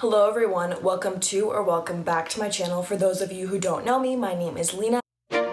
Hello everyone, welcome back to my channel. For those of you who don't know me, my name is Lena. And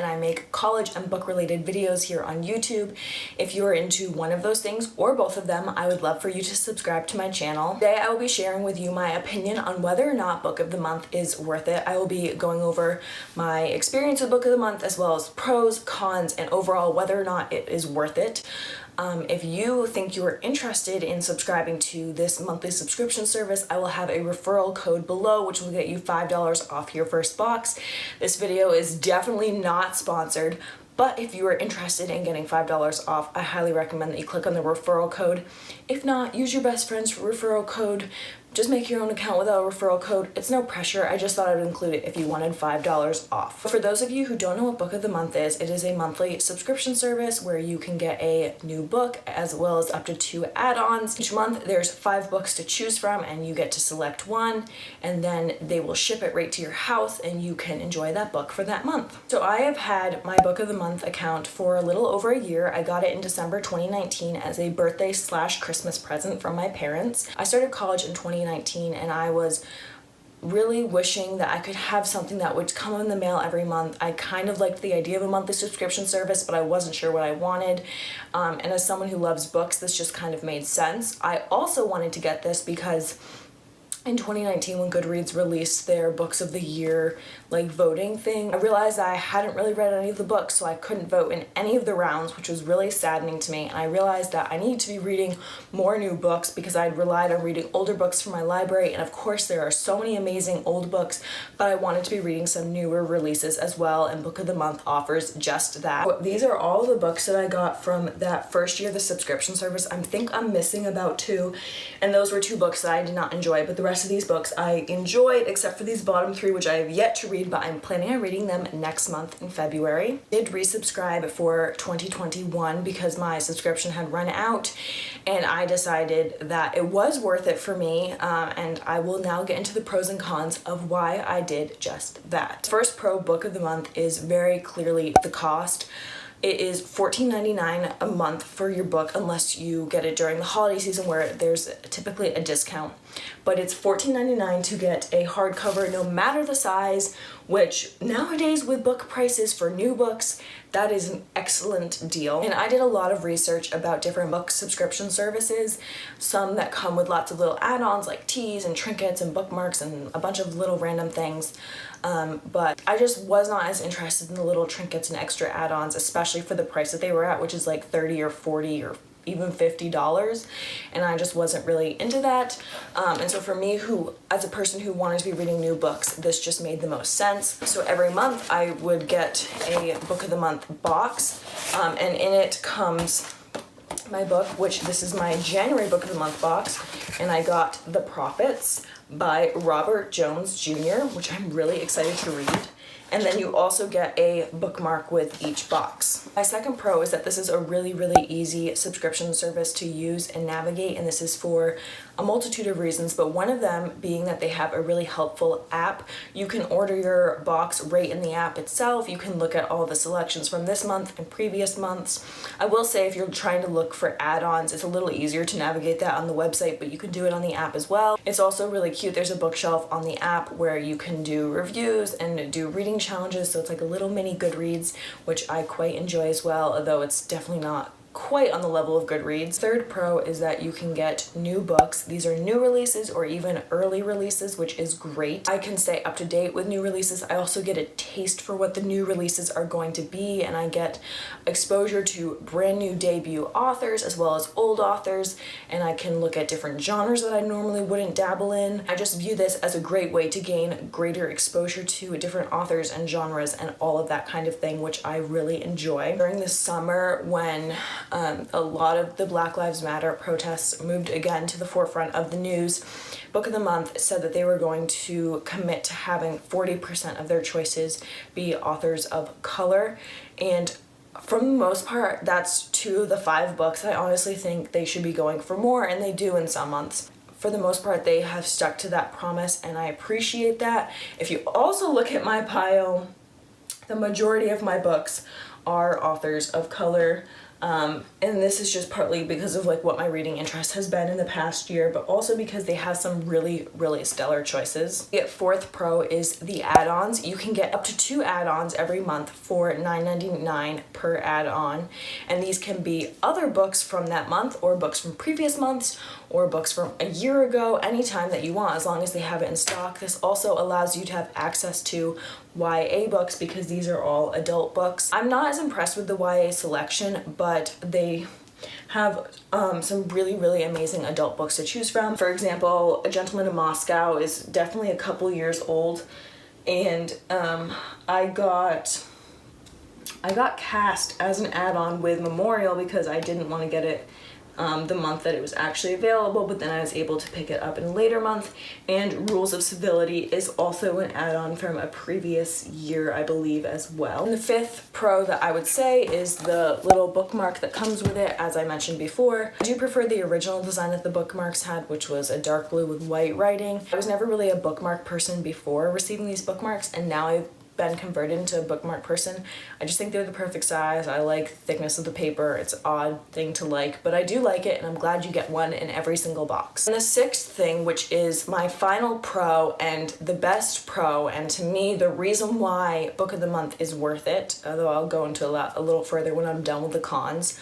I make college and book related videos here on YouTube. If you are into one of those things or both of them, I would love for you to subscribe to my channel. Today I will be sharing with you my opinion on whether or not Book of the Month is worth it. I will be going over my experience with Book of the Month as well as pros, cons, and overall whether or not it is worth it. If you think you are interested in subscribing to this monthly subscription service, I will have a referral code below which will get you $5 off your first box. This video is definitely not sponsored, but if you are interested in getting $5 off, I highly recommend that you click on the referral code. If not, use your best friend's referral code. Just make your own account without a referral code. It's no pressure. I just thought I would include it if you wanted $5 off. For those of you who don't know what Book of the Month is, it is a monthly subscription service where you can get a new book as well as up to 2 add-ons. Each month there's 5 books to choose from and you get to select one, and then they will ship it right to your house and you can enjoy that book for that month. So I have had my Book of the Month account for a little over a year. I got it in December 2019 as a birthday/Christmas present from my parents. I started college in 2019 and I was really wishing that I could have something that would come in the mail every month. I kind of liked the idea of a monthly subscription service, but I wasn't sure what I wanted. And as someone who loves books, this just kind of made sense. I also wanted to get this because in 2019, when Goodreads released their books of the year voting thing, I realized that I hadn't really read any of the books, so I couldn't vote in any of the rounds, which was really saddening to me. And I realized that I needed to be reading more new books because I'd relied on reading older books from my library, and of course there are so many amazing old books, but I wanted to be reading some newer releases as well, and Book of the Month offers just that. These are all the books that I got from that first year of the subscription service. I think I'm missing about 2, and those were 2 books that I did not enjoy, but the rest of these books I enjoyed, except for these bottom 3, which I have yet to read, but I'm planning on reading them next month in February. I did resubscribe for 2021 because my subscription had run out, and I decided that it was worth it for me, and I will now get into the pros and cons of why I did just that. First pro, Book of the Month, is very clearly the cost. It is $14.99 a month for your book unless you get it during the holiday season where there's typically a discount. But it's $14.99 to get a hardcover no matter the size, which nowadays with book prices for new books, that is an excellent deal. And I did a lot of research about different book subscription services, some that come with lots of little add-ons like teas and trinkets and bookmarks and a bunch of little random things. But I just was not as interested in the little trinkets and extra add-ons, especially for the price that they were at, which is like $30 or $40 or even $50, and I just wasn't really into that. And so for me, as a person who wanted to be reading new books, this just made the most sense. So every month I would get a Book of the Month box, and in it comes my book, which this is my January Book of the Month box, and I got The Prophets by Robert Jones Jr., which I'm really excited to read. And then you also get a bookmark with each box. My second pro is that this is a really easy subscription service to use and navigate, and this is for a multitude of reasons, but one of them being that they have a really helpful app. You can order your box right in the app itself. You can look at all the selections from this month and previous months. I will say if you're trying to look for add-ons, it's a little easier to navigate that on the website, but you can do it on the app as well. It's also really cute. There's a bookshelf on the app where you can do reviews and do reading challenges, so it's like a little mini Goodreads, which I quite enjoy as well, although it's definitely not quite on the level of Goodreads. Third pro is that you can get new books. These are new releases or even early releases, which is great. I can stay up to date with new releases. I also get a taste for what the new releases are going to be, and I get exposure to brand new debut authors as well as old authors, and I can look at different genres that I normally wouldn't dabble in. I just view this as a great way to gain greater exposure to different authors and genres and all of that kind of thing, which I really enjoy. During the summer, when a lot of the Black Lives Matter protests moved again to the forefront of the news, Book of the Month said that they were going to commit to having 40% of their choices be authors of color, and for the most part, that's 2 of the 5 books. I honestly think they should be going for more, and they do in some months. For the most part, they have stuck to that promise, and I appreciate that. If you also look at my pile, the majority of my books are authors of color. And this is just partly because of like what my reading interest has been in the past year, but also because they have some really, really stellar choices. The fourth pro is the add-ons. You can get up to 2 add-ons every month for $9.99 per add-on. And these can be other books from that month, or books from previous months, or books from a year ago, anytime that you want, as long as they have it in stock. This also allows you to have access to YA books because these are all adult books. I'm not as impressed with the YA selection, but they have some really, really amazing adult books to choose from. For example, A Gentleman in Moscow is definitely a couple years old, and I got cast as an add-on with Memorial because I didn't want to get it the month that it was actually available, but then I was able to pick it up in a later month. And Rules of Civility is also an add-on from a previous year, I believe, as well. And the fifth pro that I would say is the little bookmark that comes with it, as I mentioned before. I do prefer the original design that the bookmarks had, which was a dark blue with white writing. I was never really a bookmark person before receiving these bookmarks, and now I've been converted into a bookmark person. I just think they're the perfect size. I like the thickness of the paper. It's an odd thing to like, but I do like it, and I'm glad you get one in every single box. And the sixth thing, which is my final pro and the best pro, and to me the reason why Book of the Month is worth it, although I'll go into a little further when I'm done with the cons,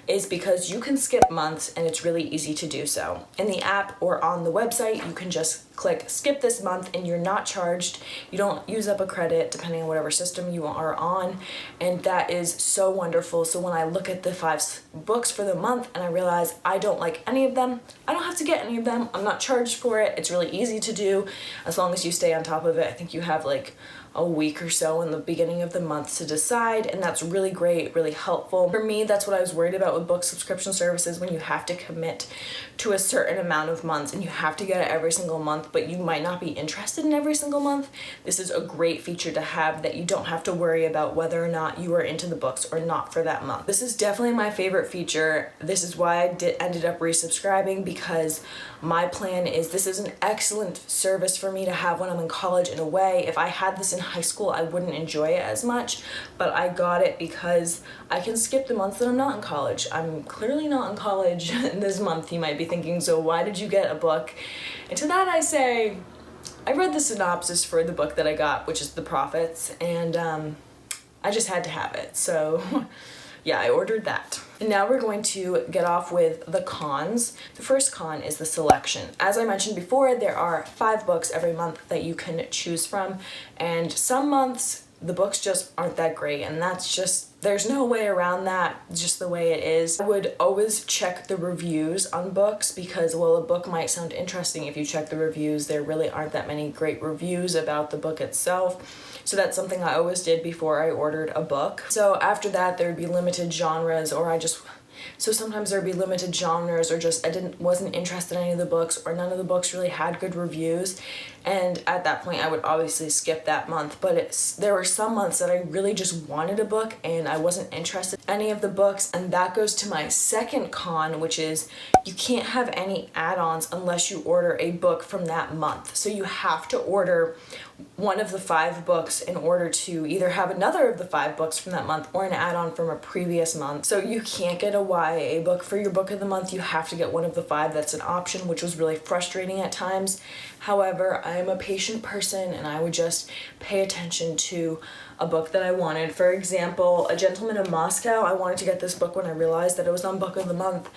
is because you can skip months and it's really easy to do so. In the app or on the website, you can just click skip this month and you're not charged. You don't use up a credit depending on whatever system you are on, and that is so wonderful. So when I look at the 5 books for the month and I realize I don't like any of them, I don't have to get any of them. I'm not charged for it. It's really easy to do as long as you stay on top of it. I think you have like a week or so in the beginning of the month to decide, and that's really great, really helpful. For me, that's what I was worried about with book subscription services, when you have to commit to a certain amount of months and you have to get it every single month, but you might not be interested in every single month. This is a great feature to have, that you don't have to worry about whether or not you are into the books or not for that month. This is definitely my favorite feature. This is why I ended up resubscribing, because my plan is this is an excellent service for me to have when I'm in college. In a way, if I had this in high school, I wouldn't enjoy it as much, but I got it because I can skip the months that I'm not in college. I'm clearly not in college this month, you might be thinking, so why did you get a book? And to that I say, I read the synopsis for the book that I got, which is The Prophets, and I just had to have it, so yeah, I ordered that. And now we're going to get off with the cons. The first con is the selection. As I mentioned before, there are 5 books every month that you can choose from, and some months the books just aren't that great, and that's just, there's no way around that, just the way it is. I would always check the reviews on books, because while a book might sound interesting, if you check the reviews, there really aren't that many great reviews about the book itself. So that's something I always did before I ordered a book. So after that, there would be limited genres, or so sometimes there'd be limited genres, or just wasn't interested in any of the books, or none of the books really had good reviews, and at that point I would obviously skip that month. But there were some months that I really just wanted a book and I wasn't interested in any of the books, and that goes to my second con, which is you can't have any add-ons unless you order a book from that month. So you have to order one of the 5 books in order to either have another of the 5 books from that month or an add-on from a previous month. So you can't get a YA book for your book of the month. You have to get one of the 5 that's an option, which was really frustrating at times. However, I'm a patient person and I would just pay attention to a book that I wanted. For example, A Gentleman in Moscow, I wanted to get this book when I realized that it was on Book of the Month,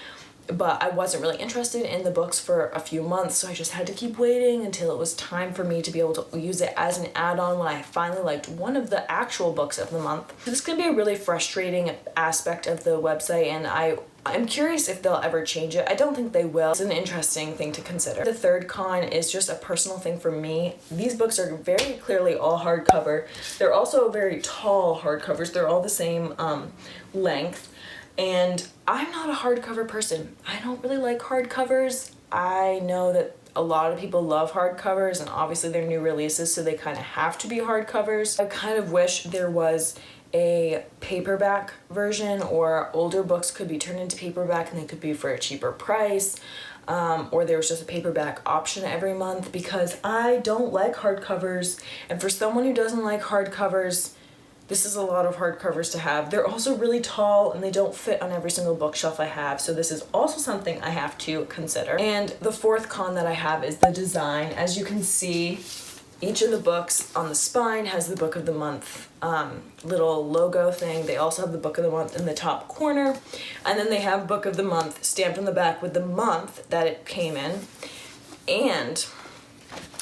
but I wasn't really interested in the books for a few months, so I just had to keep waiting until it was time for me to be able to use it as an add-on when I finally liked one of the actual books of the month. This can be a really frustrating aspect of the website, and I'm curious if they'll ever change it. I don't think they will. It's an interesting thing to consider. The third con is just a personal thing for me. These books are very clearly all hardcover. They're also very tall hardcovers. They're all the same length. And I'm not a hardcover person. I don't really like hardcovers. I know that a lot of people love hardcovers, and obviously they're new releases, so they kind of have to be hardcovers. I kind of wish there was a paperback version, or older books could be turned into paperback and they could be for a cheaper price, or there was just a paperback option every month, because I don't like hardcovers, and for someone who doesn't like hardcovers, This is a lot of hardcovers to have. They're also really tall and they don't fit on every single bookshelf I have, so this is also something I have to consider. And the fourth con that I have is the design. As you can see, each of the books on the spine has the book of the month little logo thing. They also have the book of the month in the top corner, and then they have book of the month stamped on the back with the month that it came in. And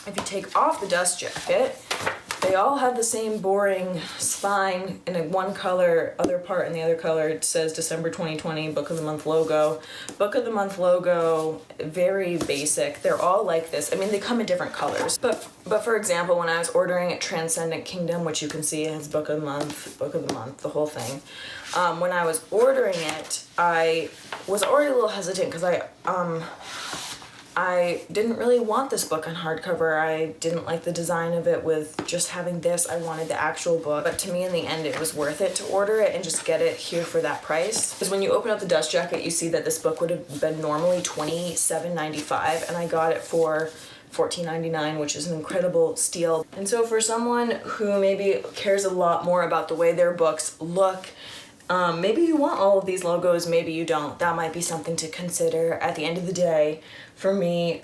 if you take off the dust jacket, they all have the same boring spine in a one color, other part in the other color. It says December 2020, Book of the Month logo. Book of the Month logo, very basic. They're all like this. I mean, they come in different colors. But for example, when I was ordering at Transcendent Kingdom, which you can see has Book of the Month, the whole thing. When I was ordering it, I was already a little hesitant because I didn't really want this book on hardcover. I didn't like the design of it with just having this. I wanted the actual book. But to me, in the end, it was worth it to order it and just get it here for that price. Because when you open up the dust jacket, you see that this book would have been normally $27.95, and I got it for $14.99, which is an incredible steal. And so for someone who maybe cares a lot more about the way their books look, maybe you want all of these logos, maybe you don't. That might be something to consider. At the end of the day, for me,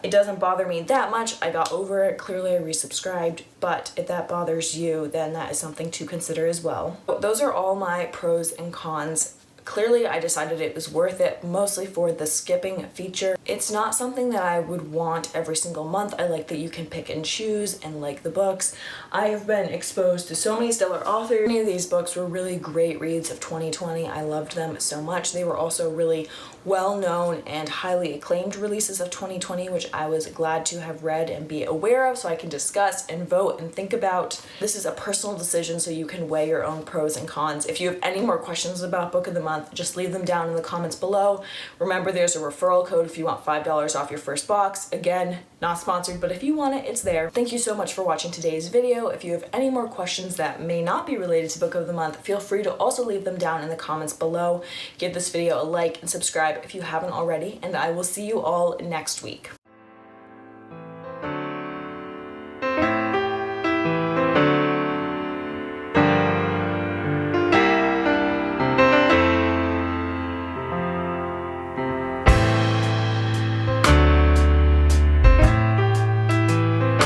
it doesn't bother me that much. I got over it. Clearly I resubscribed, but if that bothers you, then that is something to consider as well. Those are all my pros and cons. Clearly, I decided it was worth it, mostly for the skipping feature. It's not something that I would want every single month. I like that you can pick and choose and like the books. I have been exposed to so many stellar authors. Many of these books were really great reads of 2020. I loved them so much. They were also really well-known and highly acclaimed releases of 2020, which I was glad to have read and be aware of so I can discuss and vote and think about. This is a personal decision, so you can weigh your own pros and cons. If you have any more questions about Book of the Month, just leave them down in the comments below. Remember, there's a referral code if you want $5 off your first box. Again, not sponsored, but if you want it, it's there. Thank you so much for watching today's video. If you have any more questions that may not be related to Book of the Month, feel free to also leave them down in the comments below. Give this video a like and subscribe if you haven't already, and I will see you all next week.